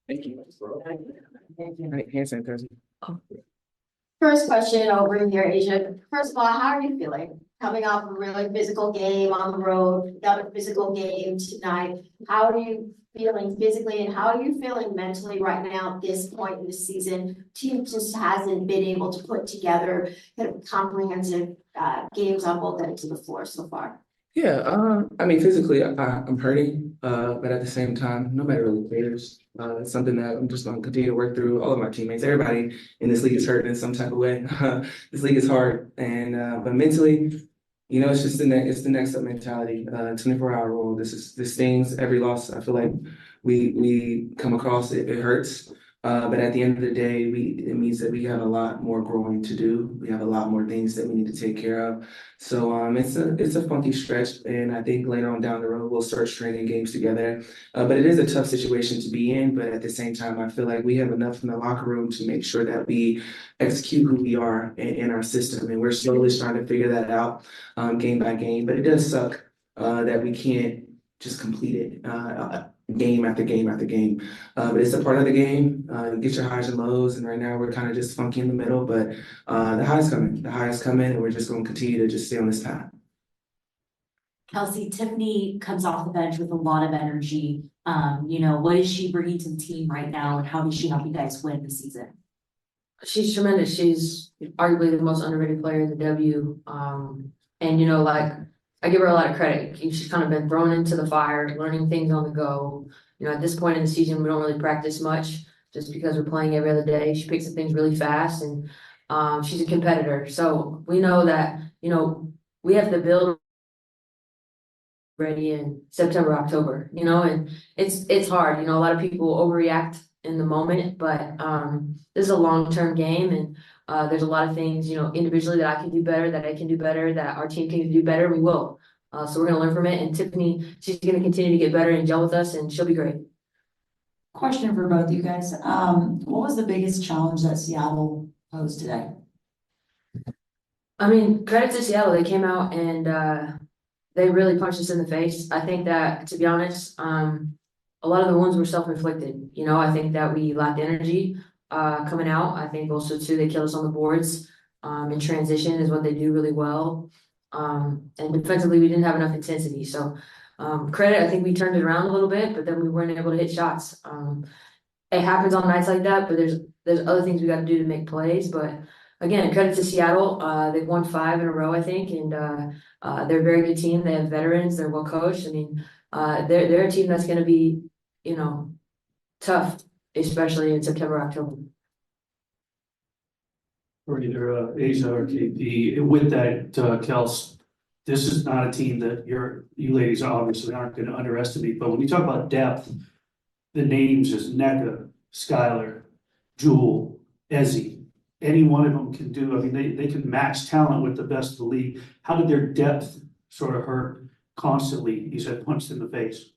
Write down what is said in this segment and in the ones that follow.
Thank you. Right, hand sanitizer. First question over here, Asia. First of all, how are you feeling? Coming off a really physical game on the road, got a physical game tonight. How are you feeling physically and how are you feeling mentally right now at this point in the season? Team just hasn't been able to put together kind of comprehensive games on both ends of the floor so far. Yeah, I mean, physically, I'm hurting, but at the same time, nobody really cares. It's something that I'm just going to continue to work through. All of my teammates, everybody in this league is hurting in some type of way. This league is hard, and but mentally, it's just it's the next up mentality. 24-hour rule. This stings. Every loss, I feel like we come across it. It hurts. But at the end of the day, it means that we have a lot more growing to do. We have a lot more things that we need to take care of. So it's a funky stretch, and I think later on down the road we'll start stringing games together. But it is a tough situation to be in. But at the same time, I feel like we have enough in the locker room to make sure that we execute who we are in our system, and we're slowly trying to figure that out game by game. But it does suck that we can't just complete it. Game after game after game. But it's a part of the game. You get your highs and lows, and right now we're kind of just funky in the middle. But the high's coming. The high's coming, and we're just going to continue to just stay on this path. Kelsey, Tiffany comes off the bench with a lot of energy. What is she bringing to the team right now, and how does she help you guys win the season? She's tremendous. She's arguably the most underrated player in the W. I give her a lot of credit. She's kind of been thrown into the fire, learning things on the go. At this point in the season, we don't really practice much just because we're playing every other day. She picks up things really fast, and she's a competitor. So we know that, we have to build ready in September, October, and it's hard. A lot of people overreact in the moment, but this is a long-term game, and there's a lot of things, individually that I can do better, that I can do better, that our team can do better. We will. So we're going to learn from it. And Tiffany, she's going to continue to get better and gel with us, and she'll be great. Question for both you guys. What was the biggest challenge that Seattle posed today? I mean, credit to Seattle. They came out and they really punched us in the face. I think that, to be honest, a lot of the wounds were self-inflicted. I think that we lacked energy coming out. I think also, too, they killed us on the boards. In transition is what they do really well. And defensively, we didn't have enough intensity. So credit, I think we turned it around a little bit, but then we weren't able to hit shots. It happens on nights like that, but there's other things we got to do to make plays. But again, credit to Seattle. They've won 5 in a row, I think, and they're a very good team. They have veterans. They're well coached. I mean, they're a team that's going to be, tough, especially in September, October. For either Asia or KP, with that, Kels, this is not a team that you ladies obviously aren't going to underestimate. But when you talk about depth, the names is Nneka, Skylar, Jewel, Ezzy. Any one of them can do. I mean, they can match talent with the best of the league. How did their depth sort of hurt constantly? You said punched in the face.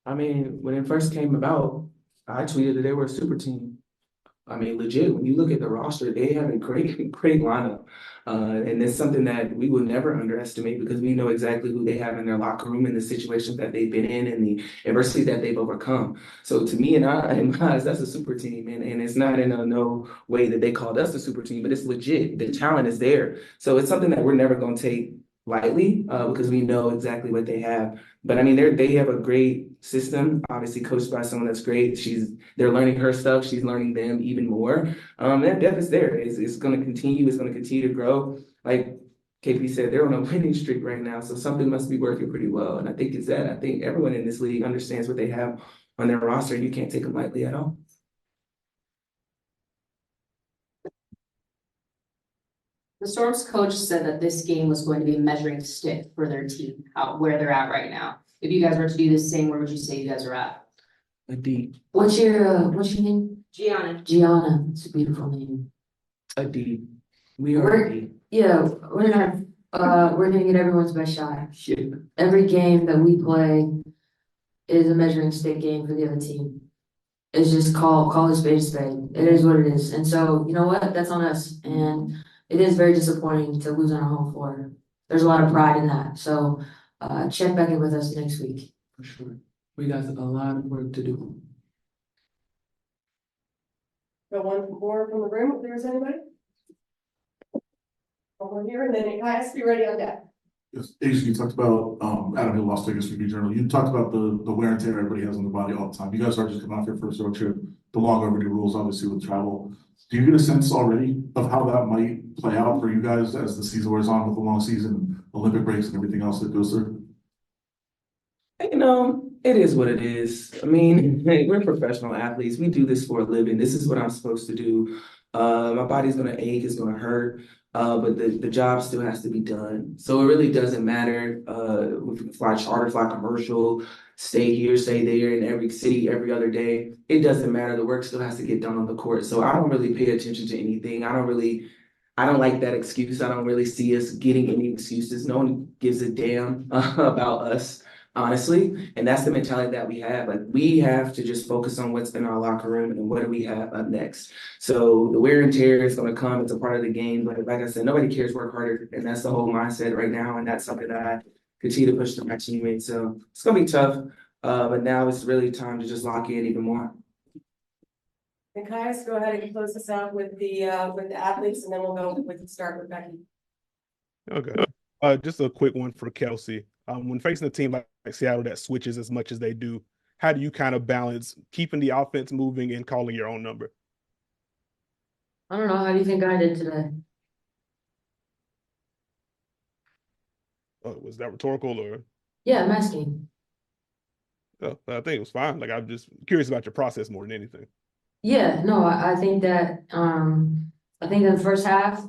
I mean, when it first came about, I tweeted that they were a super team. I mean, legit, when you look at the roster, they have a great lineup. And it's something that we will never underestimate because we know exactly who they have in their locker room and the situations that they've been in and the adversity that they've overcome. So to me, in my eyes, that's a super team. And it's not in no way that they called us a super team, but it's legit. The talent is there. So it's something that we're never going to take lightly because we know exactly what they have. But I mean, they have a great system, obviously coached by someone that's great. They're learning her stuff. She's learning them even more. That depth is there. It's going to continue. It's going to continue to grow. Like KP said, they're on a winning streak right now. So something must be working pretty well. And I think it's that. I think everyone in this league understands what they have on their roster. You can't take them lightly at all. The Storm's coach said that this game was going to be a measuring stick for their team, where they're at right now. If you guys were to do the same, where would you say you guys are at? A D. What's your name? Gianna. Gianna. It's a beautiful name. A D. We are a D. Yeah, we're gonna get everyone's best shot. Shit. Every game that we play is a measuring stick game for the other team. It's just call a spade a spade. It is what it is. And so, you know what? That's on us. And it is very disappointing to lose on our home floor. There's a lot of pride in that. So check back in with us next week. For sure. We got a lot of work to do. Go one more from the room, if there's anybody. One here, and then it has to be ready on deck. Yes, Asia, you talked about, Adam Hill, Las Vegas Review Journal. You talked about the wear and tear everybody has on the body all the time. You guys are just coming off your first road trip, the long overdue rules, obviously, with travel. Do you get a sense already of how that might play out for you guys as the season wears on with the long season, Olympic breaks and everything else that goes through? You know, it is what it is. I mean, we're professional athletes. We do this for a living. This is what I'm supposed to do. My body's gonna ache, it's gonna hurt, but the job still has to be done. So it really doesn't matter. We can fly charter, fly commercial, stay here, stay there in every city every other day. It doesn't matter. The work still has to get done on the court. So I don't really pay attention to anything. I don't like that excuse. I don't really see us getting any excuses. No one gives a damn about us, honestly. And that's the mentality that we have. Like, we have to just focus on what's in our locker room and what do we have up next. So the wear and tear is going to come. It's a part of the game. But like I said, nobody cares, work harder. And that's the whole mindset right now. And that's something that I continue to push to my teammates. So it's going to be tough. But now it's really time to just lock in even more. And Caius, go ahead and close this out with the athletes, and then we can start with Becky. Okay. Just a quick one for Kelsey. When facing a team like Seattle that switches as much as they do, how do you kind of balance keeping the offense moving and calling your own number? I don't know, how do you think I did today? Was that rhetorical or? Yeah, I'm asking. I think it was fine. Like, I'm just curious about your process more than anything. Yeah, no, I think that, I think in the first half,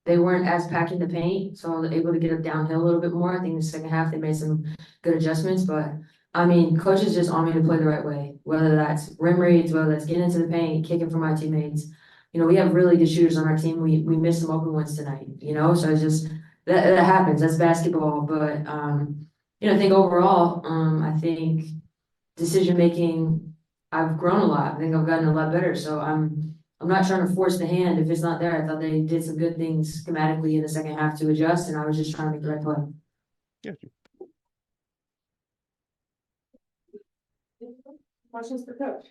they weren't as packed in the paint, so I was able to get up downhill a little bit more. I think in the second half, they made some good adjustments, but I mean, coach is just on me to play the right way, whether that's rim reads, whether that's getting into the paint, kicking for my teammates. You know, we have really good shooters on our team. We missed some open ones tonight, you know, so it's just, that happens, that's basketball, but, you know, I think overall, I think decision-making, I've grown a lot. I think I've gotten a lot better. So I'm not trying to force the hand if it's not there. I thought they did some good things schematically in the second half to adjust, and I was just trying to make the right play. Yeah. Questions for Coach?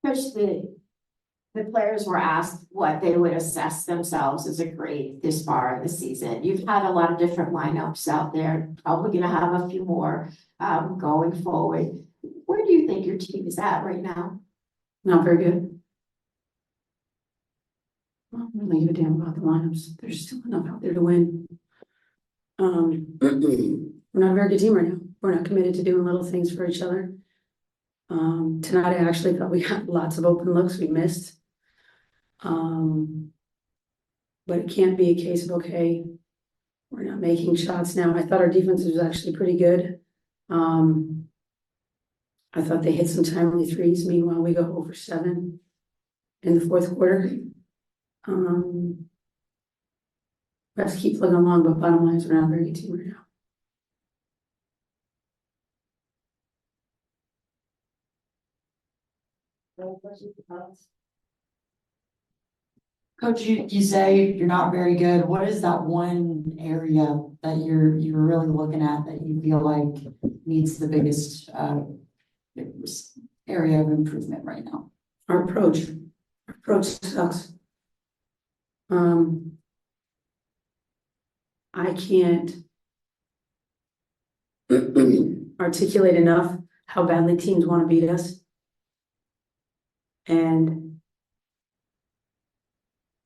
Coach, the players were asked what they would assess themselves as a grade this far in the season. You've had a lot of different lineups out there, probably gonna have a few more going forward. Where do you think your team is at right now? Not very good. I don't really give a damn about the lineups. There's still enough out there to win. We're not a very good team right now. We're not committed to doing little things for each other. Tonight I actually thought we had lots of open looks we missed. But it can't be a case of, okay, we're not making shots now. I thought our defense was actually pretty good. I thought they hit some timely threes. Meanwhile, we go over 7 in the fourth quarter. Let's keep plugging along, but bottom line is we're not a very good team right now. Coach, you say you're not very good. What is that one area that you're really looking at that you feel like needs the biggest area of improvement right now? Our approach. Our approach sucks. I can't articulate enough how badly teams want to beat us. And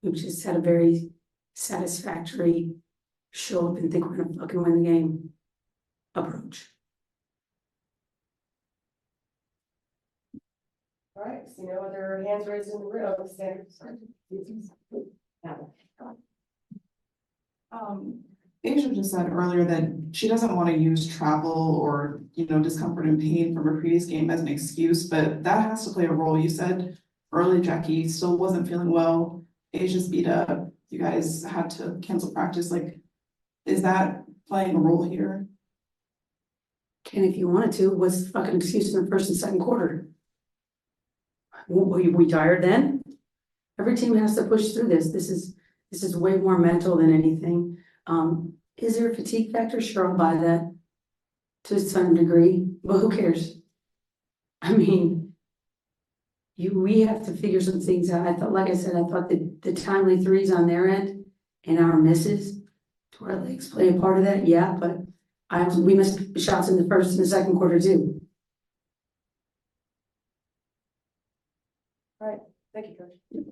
we've just had a very satisfactory show up and think we're gonna fucking win the game approach. All right, so no other hands raised in the room. Asia just said earlier that she doesn't want to use travel or, discomfort and pain from a previous game as an excuse, but that has to play a role. You said early Jackie still wasn't feeling well. Asia's beat up. You guys had to cancel practice. Like, is that playing a role here? Ken, if you wanted to, what's the fucking excuse in the first and second quarter? We tired then? Every team has to push through this. This is way more mental than anything. Is there a fatigue factor? Sure, I'll buy that. to some degree, but who cares? I mean, we have to figure some things out. I thought, like I said, I thought the timely threes on their end and our misses, to our legs play a part of that, yeah, but we missed shots in the first and the second quarter too. Thank you, Coach.